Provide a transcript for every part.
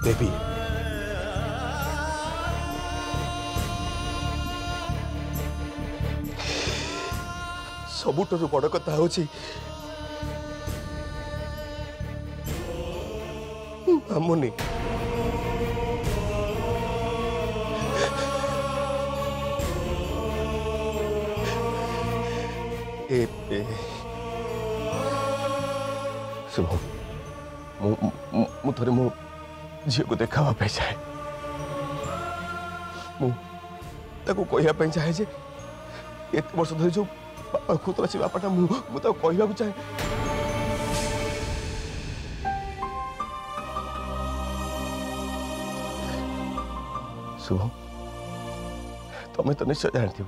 देवी सबुठू बड़ कथा हूँ मामुनी सुनो थे मो झी को देखा चाहे कहवाई चाहे जे एत वर्ष धरी जो बापा खुद अच्छे बापाटा मुझे कहवाक चाहे शुभम तुम्हें तो निश्चय जानथ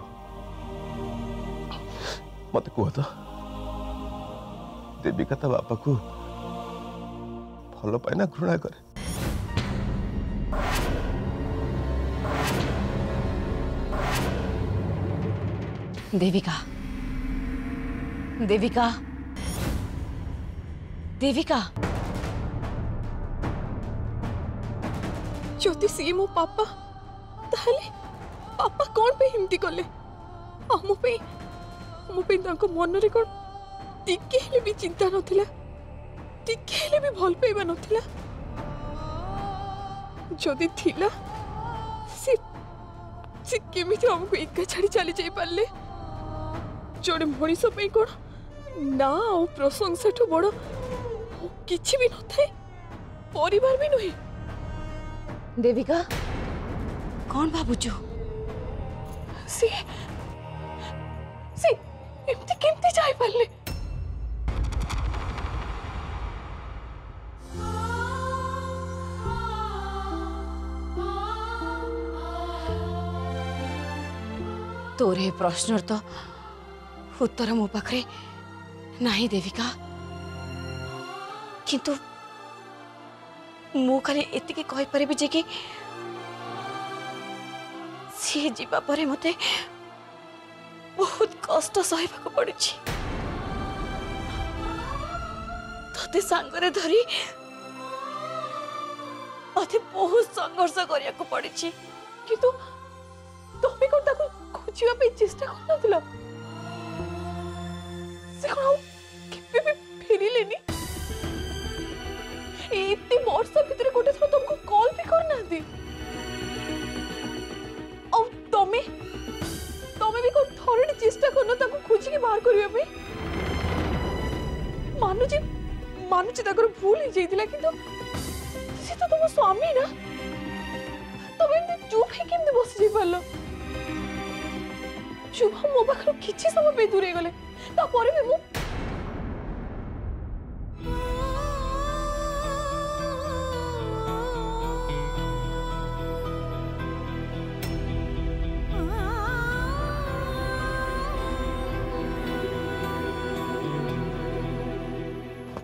मत कह तो देविका ता बापा को भल पाए ना घृणा करे देविका देविका देविका ज्योति सी मो पापा ताहले पापा कौन पे हिमती कले आम पे मन रे कौन टिके हेले भी चिंता नथिला टिके हेले भी भल पाइबा नथिला जदि थिला से केमिति हमको एका छाड़ी चली जाई पारले जोड़े मनीष पे कौन ना आ प्रशंसा ठू बड़ किछि भी न थाए परिवार भी नुहे देविका कौन भाबुचु से एमती केमती जाई पारले तोरे प्रश्न तो उत्तर मो पाखरे नहीं देविका किंतु मु खाली एतिके कहि परिबे जे कि सी जीवा परे मते बहुत कष्ट सहबाक पड़ी तते सांगरे धरी मते बहुत संघर्ष करिया को पड़ी किंतु तमे कोन ताको खोजिबा पे चेष्टा करनथिला से कोन केबे भी फेरी लेनी इतने वर्ष भीतर गोटे थोड़ा तुमको कॉल भी करना दी और तमे भी कोन थोड़ी चेष्टा करनो ताको खोजी के बाहर करियो पे मानुजी ताकर भूल ही जाइतिला किंतु से तो तुम स्वामी ना तमे चुप है केमते बस जाई पालो शुभम मो पाखर किछि समय पे दूरे गले ता परे भी मु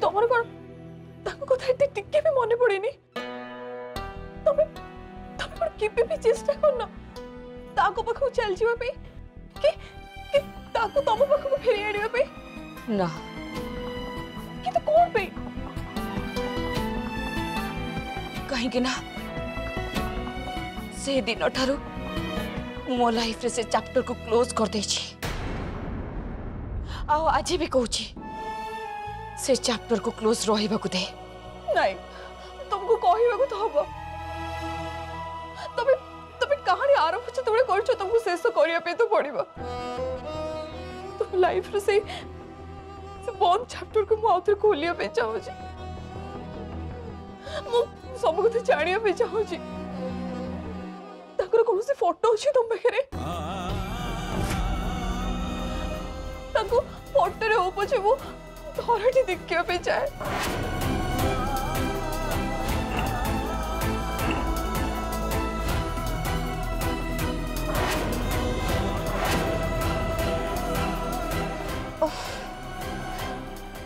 तमर कोन ताको कथा टिके भी मने पड़ेनी तमे कोन केबे भी चेष्टा करना ताको पाखो चल जीवा पे कि ताको तम पाखो फेरी आनिबा पे ना कि तो कोन पे कहीं कि ना से दिन ठारू मो लाइफ रे से चैप्टर को क्लोज कर दे छी आ आज भी कहूँ से चैप्टर को क्लोज रहिबा को दे नहीं तुमको कहबा को तो हबो तबे कहानी आरंभ छ तबे करछो तुमको शेष करिया पे तो पड़िबो तुम लाइफ रे से बंद चैप्टर को मु आउथरे खोलिया पे चाहू छी मु सब कुछ जानिया पे चाहू छी ताकर कोन से फोटो अछि तुम बखरे ताको फोटो रे हो पछे वो थोड़ी देखिया पे चाहे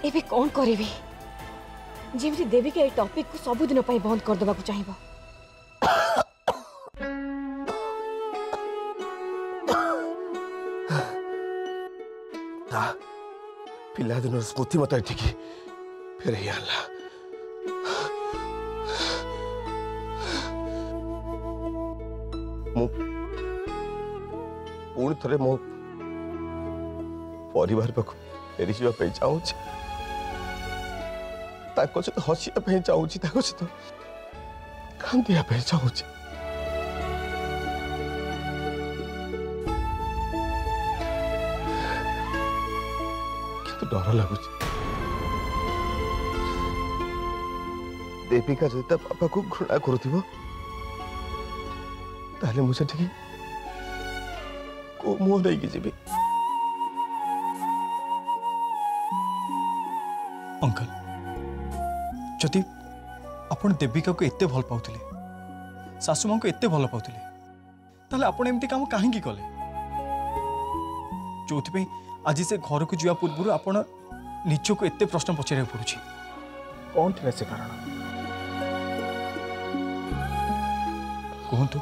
एबे कौन करेबी जेमती देवी के टॉपिक को सबुदिन पई बंद कर देबा को चाहिबो पिला दिन स्मृति मत ठीक फेर ही आला मु पुणी थरे मो परिवार पाख फेरी जावाई चाहूँ सहित हसिया चाहूँ सहित कांदिया चाहूँ किंतु डर लगुच देविका जब ता पापा को घृणा करुथिबो ताले मुझे ठीक को मुंह देकी जीवी अंकल जदि आपण देविका को एते भल पाउथिले सासु मां को एते भल पाउथिले ताले आपण एमती काम काहे की कले जोथि पे आज से घर को जिया पूर्व आपण निज को एते प्रश्न पचारे पड़ुछि कौन थिला से कारण कहतु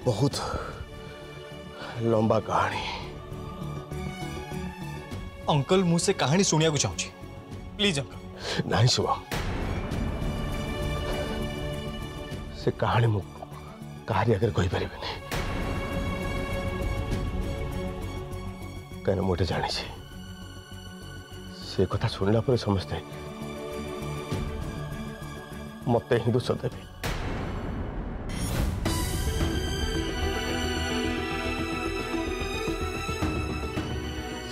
बहुत लंबा कहानी अंकल मुझसे कहानी सुनिया को चाहूँ प्लीज अंकल नहीं शुभम से कहानी मु कहारी आगे कही पारे कहीं मुझे जानी से कथा सुनला पर समझते मत ही दोष देवी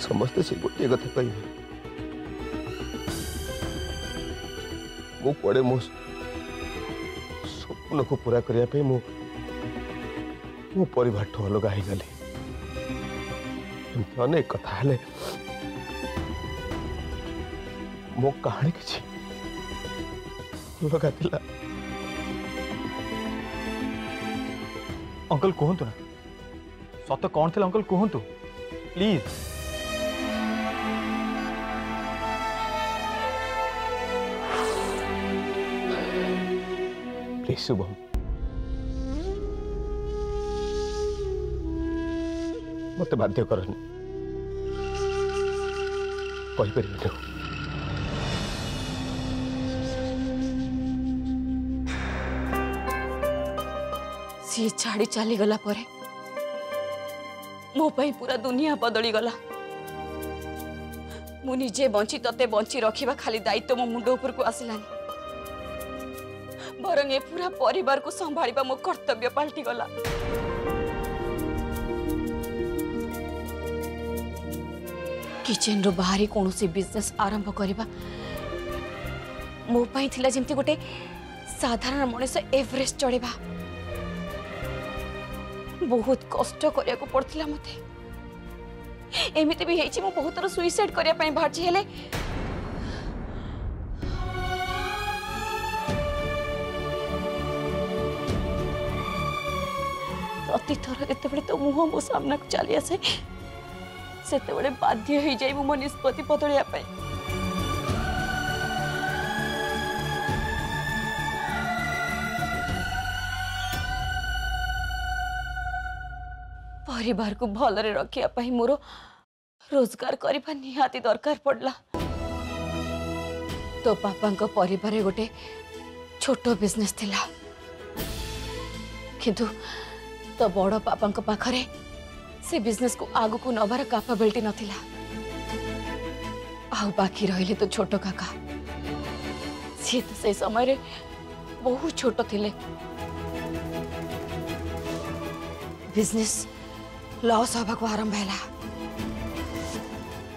समस्ते से गोटे कथा कहे मुझे मो स्वप्न को पूरा करने मो परिवार ठू अलग हो गली अनेक कथा है मो कहानी किसी अलग थिला अंकल कहतु ना सत कौन थी अंकल कहतु प्लीज प्लीज शुभम मत बाध्य करनी कहीपर सी छाड़ी चली गला परे मो पाई पूरा दुनिया बदली गला मु निजे बंची तते बंची रखिबा खाली दायित्व मो मुंड ऊपर को आसिलानी बरंग ए पूरा परिवार को संभाळिबा मो कर्तव्य पलटि गला किचन रो बाहरी कोनोसी बिजनेस आरंभ करबा मो पाई थिला जेमती गोटे साधारण मनुष्य एवरेस्ट चढ़ेबा बहुत कष्ट करिया को पड़थिला मते एमिति भी हेछि मो बहुत थोर सुइसाइड करिया पई भाछि हेले प्रति थर जेतेबेले तो मुह मो सामना को चली आसे सेतेबेले बाध्य हो जाई मो निष्पत्ति बदलिया पई परिवार को भलरे रखिया पाई मोर रोजगार करबा निहाती दरकार पड़ला तो पापा को परिवार गोटे छोट बिजनेस थिला किंतु तो बड़ पापा को पाखरे से बिजनेस को आगु को नबार कैपेबिलिटी नथिला आ बाकी रहिले तो छोट काका सी तो से समय रे बहुत छोट थिले बिजनेस लॉस हवा को आरंभ है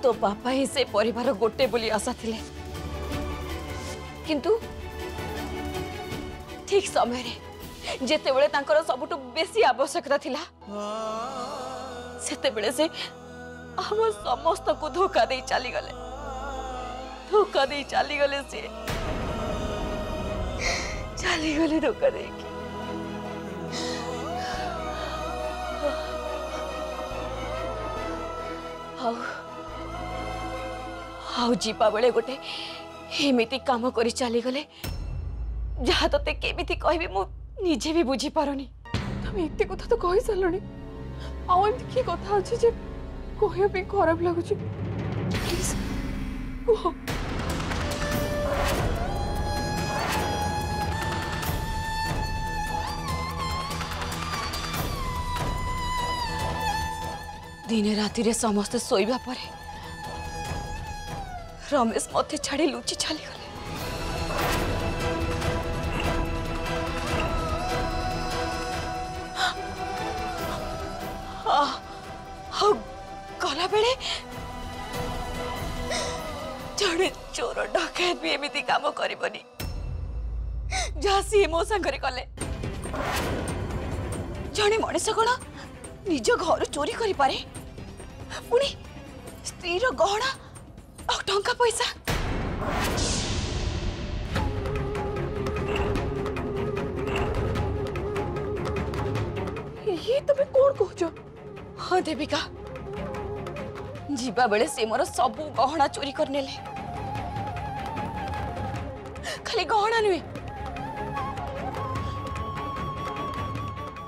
तो पापा ही से परिवार गोटे बोली आशा थिले किंतु ठीक समय रे जेते बेले तांकर सबुटु बेसी आवश्यकता थिला सेते बेले से हम समस्त को धोखा दे चली गले से चली गले धोखा दे हाउ जीवा बेले गोटे एमिति काम करी चली गले जहाँ तते केमिति कहबी मु निजे भी बुझी पारुनी। तुम एते कथा तो कहि सारलणी आउ एमती की कथा अछि जे कहया पे खराब लागुची प्लीज कह। दिने राति रे समस्त सोइबा परे रमेश मते छाड़ी लुचि चली गले। गला बेले जड़े चोर डकैत भी एमिति काम करबनी जहाँ सी मो संगरे कले। जड़े मनीष कौन निज घर चोरी करि पारे पुणी स्त्री रो गहना और टंका पैसा। ये तुम्हें कौन कहजो? हाँ देविका जीवा बेले से मोर सबू गहना चोरी कर नेले। खाली गहना नुहे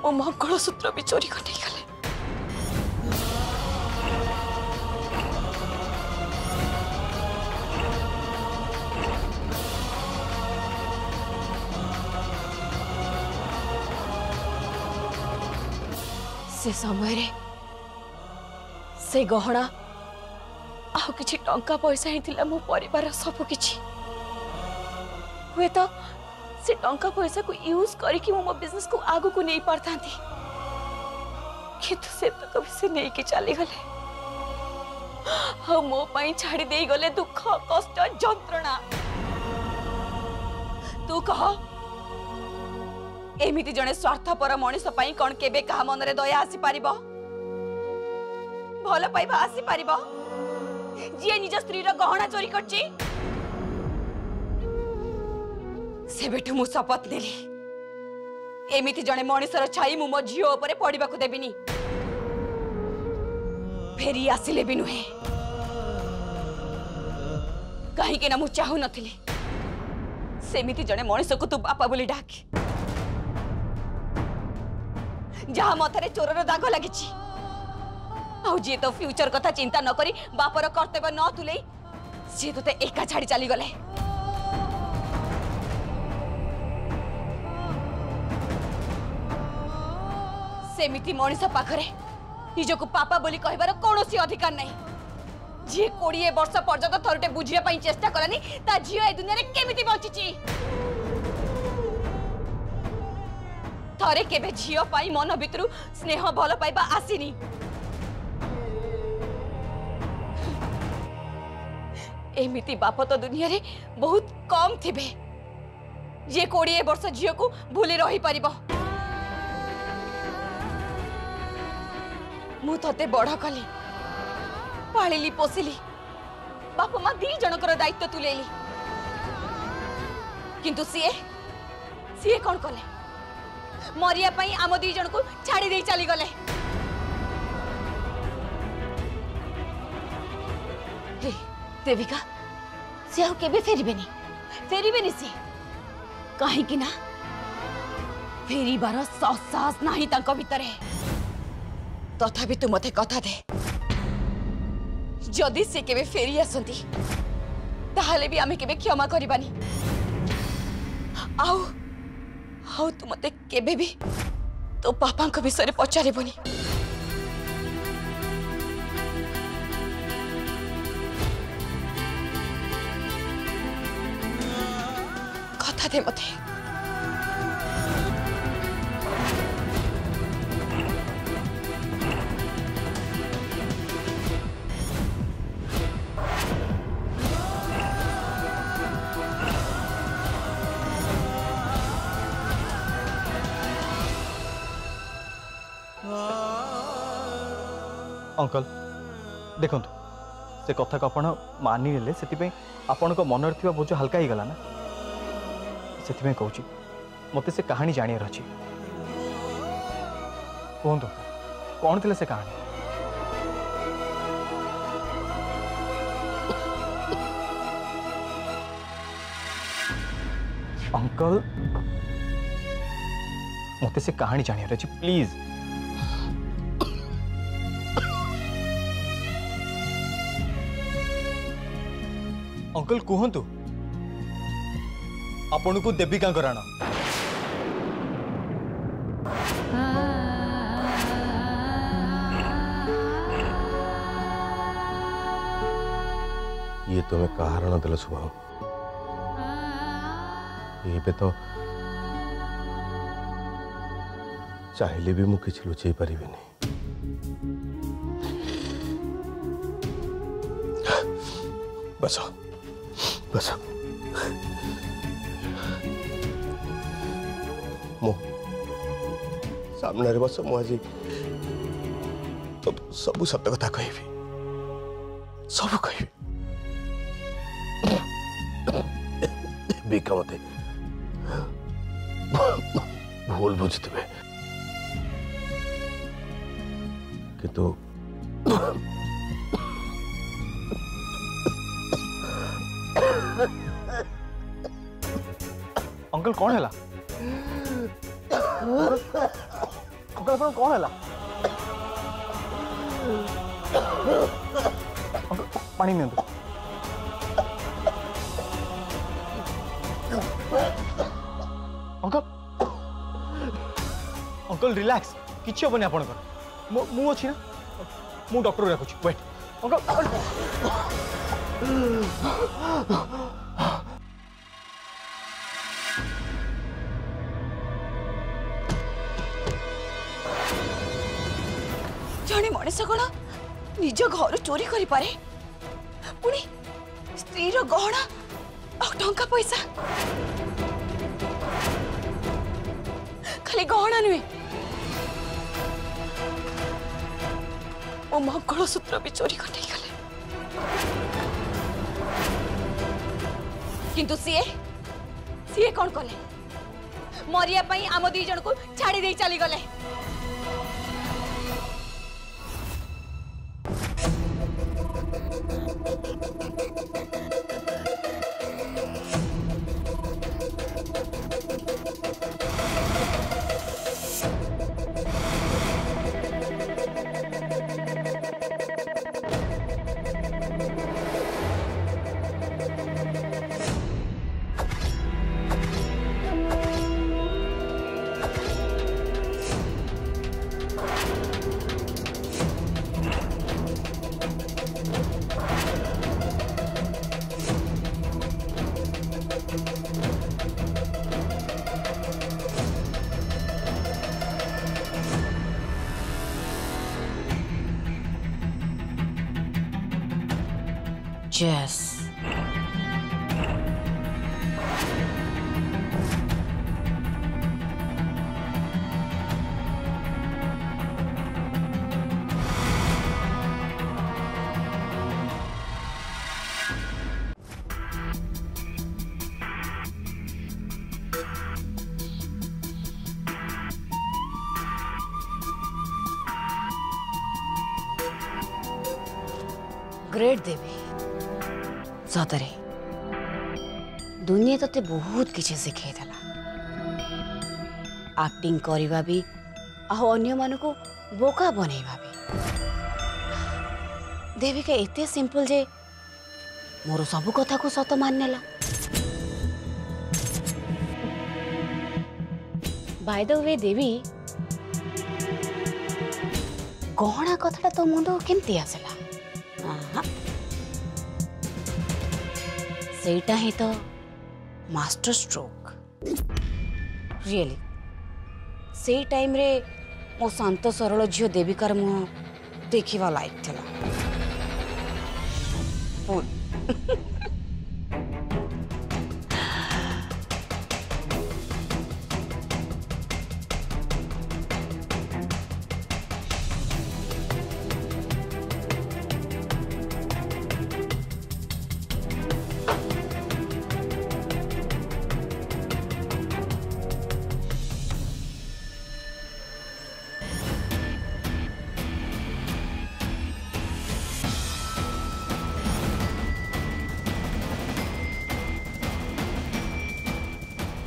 मो मंगलसूत्र भी चोरी कर नहीं गले। से समय रे से गहना आउ किछि टंका पैसा ही मो परिवार सब किछि हुए तो से टंका पैसा को यूज करके मो बिजनेस को आगु को नहीं पारता किंतु से तो कभी से नहीं के चली गले। हाँ मो पाई छाड़ी दे गले दुख कष्ट जंत्रणा। तू कह एमिति जने स्वार्थपर मनीष पाई कौन केबे कहा मनरे दया आसी पारिबो भल पाइबा आसी पारिबो जे निज स्त्री रो गहना चोरी करची। से बेटू मु शपथ नेली एमिति जने मनीषर छाई मु मो झियो उपरे पड़िबा को देबिनी फेरी आसिले भी नुहे कहीं के ना मु चाहू नथिली सेमिति जने मनीष को तू बापा बोली डाक जहाँ मथरे चोरर दाग लगी आउ जी तो फ्यूचर कथा चिंता न करी बापर कर्तव्य न तुले सी तो एका छाड़ी चली गले। सेमिति मनीष पाखरे निजको पापा बोली कहबार कौनसी अधिकार नहीं। जी 20 वर्ष पर्यंत थरटे बुझिया पई चेष्टा करनी ता झियो ए दुनिया रे केमिति बचिची। थरे केबे झियो पाई मन भितरु स्नेह भल पाइबा आसीनी। एमिति बाप तो दुनिया रे बहुत कम थिबे जे 20 वर्ष झियो को भूली रही परिबो। मु तते बड़ कली पालिली पोसिली बाप माँ दी जनकर दायित्व तुलेली किंतु सीए सीए कौन कले मरिया पाई आम दी जन को छाड़ी दे चली गले। देविका सी आउ केबे फेरिबेनी सी कहीं कि ना फेरिबार साहस नाही तांको भितरे। तथापि तू मते कथा दे जदि से केबे फेरी आसंती ताहले भी आमे केबे क्षमा करिबानी। आउ आउ तू मते केबे भी तो पापा को विषय पचारिबनी। कथा दे मते। अंकल देखो से कथा को आपण मानिले से आपण को मन बोझ हल्का ही गला ना से कहूँ मत से कहानी जानियार अच्छी कहतु कौन थी से कहानी। अंकल मत से कहानी जानियार अच्छी प्लीज। अंकल कहतु आपण को देविका राण ये तुम्हें कारण देल शुभ ये तो चाहिए भी मुझे किसी लुचई पारि बस बस मो सामने बस मुझे तो सब सत कथा कहि सब कहि मत भूल बुझे किंतु अंकल कौन है अंकल कौन है पानी नहीं अंकल अंकल रिलैक्स किसी हेनी आप मु अच्छी ना मु डॉक्टर रखुची वेट अंकल जड़े मनीष कौन निज घर चोरी करी पारे पुणी स्त्री गहना और टंका पैसा खाली गहना नुहे मो मंगलसूत्र भी चोरी कर नहीं गले किंतु सीए सीए कौन कले मरिया पई आम दी जन को छाड़ी दे चली गले Jess. ग्रेट देवी सतरे दुनिया तते बहुत किसी शिखे एक्टिंग करवा भी आउ अन्य मान को बोका बनैबा भी देविका एते सिंपल जे मोर सब कथा को सत मान नेला बाय द वे देवी गहना कथाटा तो मुंड केमती आसला सेटा ही तो master stroke really say time रे मो शांत सरल झील देविकार मुह देखा लायक थला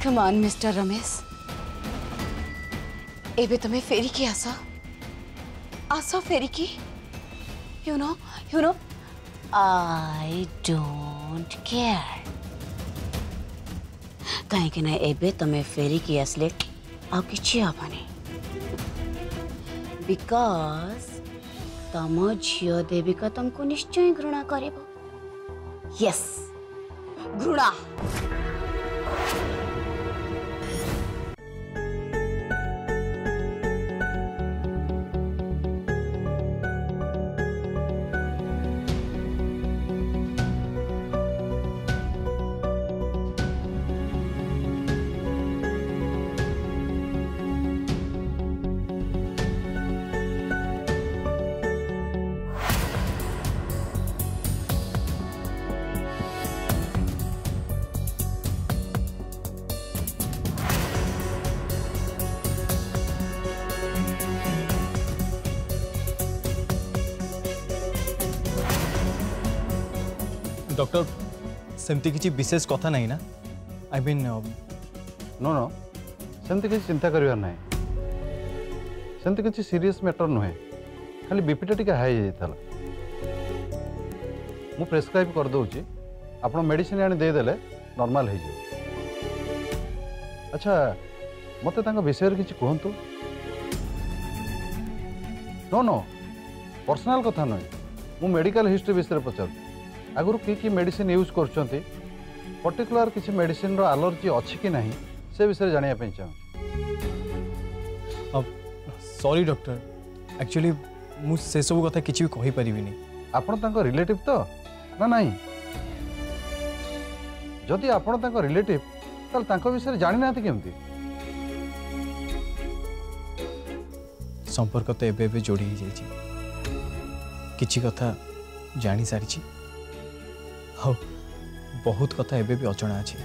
कम ऑन मिस्टर रमेश एबे तुम्हें फेरी की आसा फेरी की you know I don't care कहीं ना एबे तुम्हें फेरी की आसले आ किछि हबनी बिकॉज तम झियो देविका तुमको निश्चय घृणा करिबो यस घृणा डॉक्टर सेमती किसी विशेष कथा नहीं ना आई मीन नो नो सेमती किसी चिंता करिवार नाही सेमती किसी सीरियस मैटर नुहे खाली बीपीटा टिके हाई जाइताला मु प्रेस्क्राइब कर दउची आपण मेडिसिन आनी दे देले नॉर्मल हो जाए अच्छा मते तांका विषय किछि कहंतु नो नो पर्सनल कथा नुहे मु मेडिकल हिस्ट्री विषय पचार आगुरी कि मेडिसिन यूज कर पर्टिकुलर किसी मेडिसिन रो एलर्जी अच्छी कि नहीं से विषय जानिया चाहूँ सॉरी डॉक्टर एक्चुअली मु से सब कथा किछि भी कहि परिबिनी आपण तांको रिलेटिव तो ना नहीं जदि आपण तांको रिलेटिव ताल तांको विषय जानि नाथि केमती संपर्क तो एबे एबे जोड़ी जाई किछि कथा जानी सारी हाँ बहुत कथा एबे भी अचना अच्छी